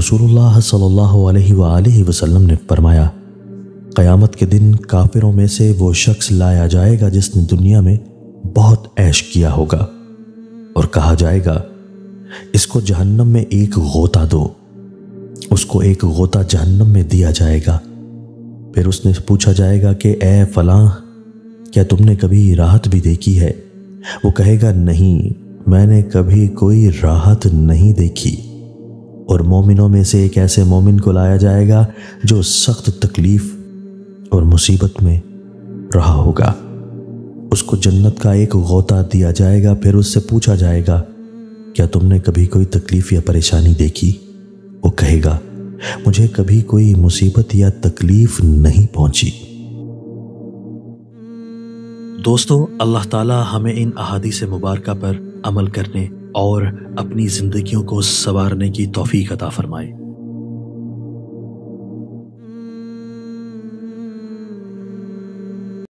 رسول اللہ صلی اللہ علیہ وآلہ وسلم نے فرمایا، قیامت کے دن کافروں میں سے وہ شخص لایا جائے گا جس نے دنیا میں بہت عیش کیا ہوگا، اور کہا جائے گا اس کو جہنم میں ایک غوطہ دو۔ اس کو ایک غوطہ جہنم میں دیا جائے گا۔ پھر اس نے پوچھا جائے گا کہ اے فلاں، کیا تم نے کبھی راحت بھی دیکھی ہے؟ وہ کہے گا نہیں، میں نے کبھی کوئی راحت نہیں دیکھی۔ اور مومنوں میں سے ایک ایسے مومن کو لایا جائے گا جو سخت تکلیف اور مصیبت میں رہا ہوگا۔ اس کو جنت کا ایک غوطہ دیا جائے گا۔ پھر اس سے پوچھا جائے گا کیا تم نے کبھی کوئی تکلیف یا پریشانی دیکھی؟ وہ کہے گا مجھے کبھی کوئی مصیبت یا تکلیف نہیں پہنچی۔ دوستو، اللہ تعالی ہمیں ان احادیث مبارکہ پر عمل کرنے اور اپنی زندگیوں کو سنوارنے کی توفیق عطا فرمائے۔